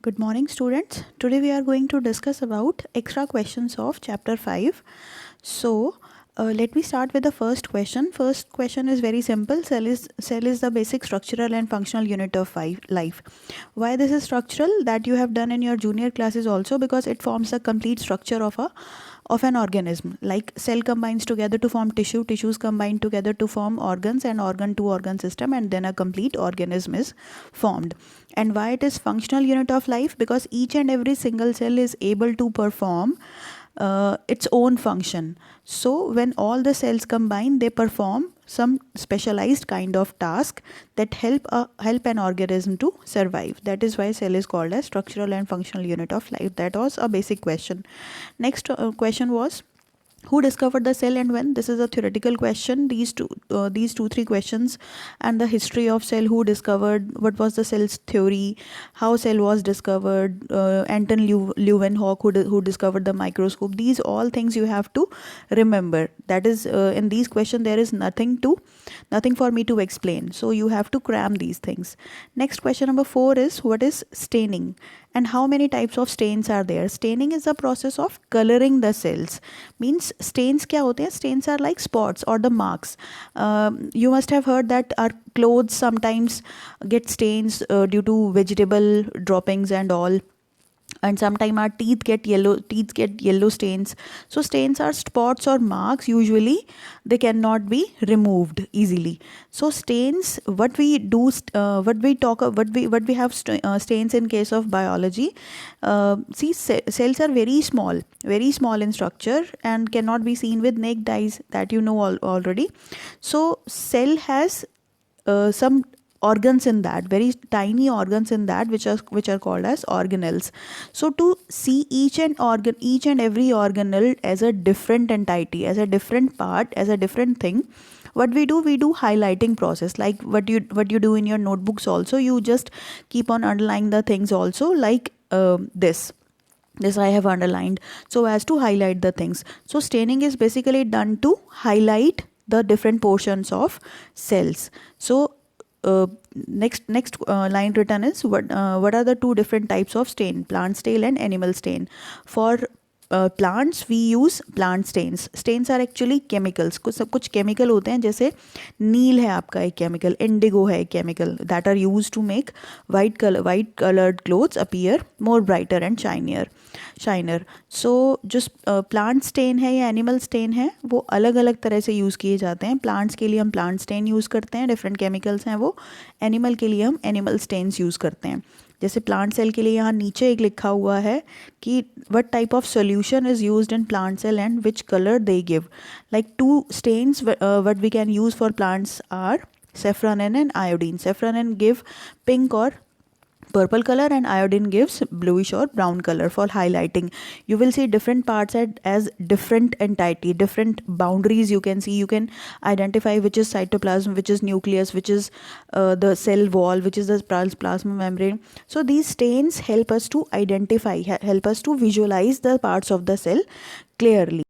Good morning, students. Today we are going to discuss about extra questions of chapter 5. So, let me start with the first question. First question is very simple. Cell is the basic structural and functional unit of life. Why this is structural? That you have done in your junior classes also, because it forms the complete structure of an organism. Like cell combines together to form tissue, tissues combine together to form organs, and organ to organ system, and then a complete organism is formed. And why it is functional unit of life? Because each and every single cell is able to perform its own function. So when all the cells combine, they perform some specialized kind of task that help an organism to survive. That is why cell is called as structural and functional unit of life. That was a basic question. Next question was, who discovered the cell and when? This is a theoretical question. These two three questions, and the history of cell, who discovered, what was the cell's theory, how cell was discovered, Anton Leeuwenhoek, who discovered the microscope. These all things you have to remember. That is, in these questions there is nothing for me to explain, so you have to cram these things. Next, question number 4 is, what is staining and how many types of stains are there? Staining is the process of coloring the cells. Means stains kya hote hain? Stains are like spots or the marks. You must have heard that our clothes sometimes get stains due to vegetable droppings and all, and sometimes our teeth get yellow stains. So stains are spots or marks. Usually they cannot be removed easily. So stains, what we do, what we have stains in case of biology. See, cells are very small in structure and cannot be seen with naked eyes, that you know already. So cell has some organs in that, very tiny organs in that, which are called as organelles. So to see each and every organelle as a different entity, as a different part, as a different thing, what we do highlighting process, like what you do in your notebooks also. You just keep on underlining the things also, like this I have underlined so as to highlight the things. So staining is basically done to highlight the different portions of cells. So next line written is, what are the two different types of stain? Plant stain and animal stain. For plants we use plant stains. Stains are actually chemicals. कुछ chemical होते हैं, जैसे नील है आपका एक chemical, indigo है एक chemical, that are used to make white colored clothes appear more brighter and shinier. So जो plant stain है या animal stain है, वो अलग अलग तरह से यूज़ किए जाते हैं. Plants के लिए हम plant stain यूज़ करते हैं, different chemicals हैं वो. Animal के लिए हम animal stains यूज़ करते हैं. जैसे प्लांट सेल के लिए यहाँ नीचे एक लिखा हुआ है कि what type of solution is used in plant cell and which colour they give. Like two stains what we can use for plants are saffronin and iodine. Saffronin give pink or purple color, and iodine gives bluish or brown color for highlighting. You will see different parts as different entity, different boundaries. You can see, you can identify which is cytoplasm, which is nucleus, which is the cell wall, which is the plasma membrane. So these stains help us to identify, help us to visualize the parts of the cell clearly.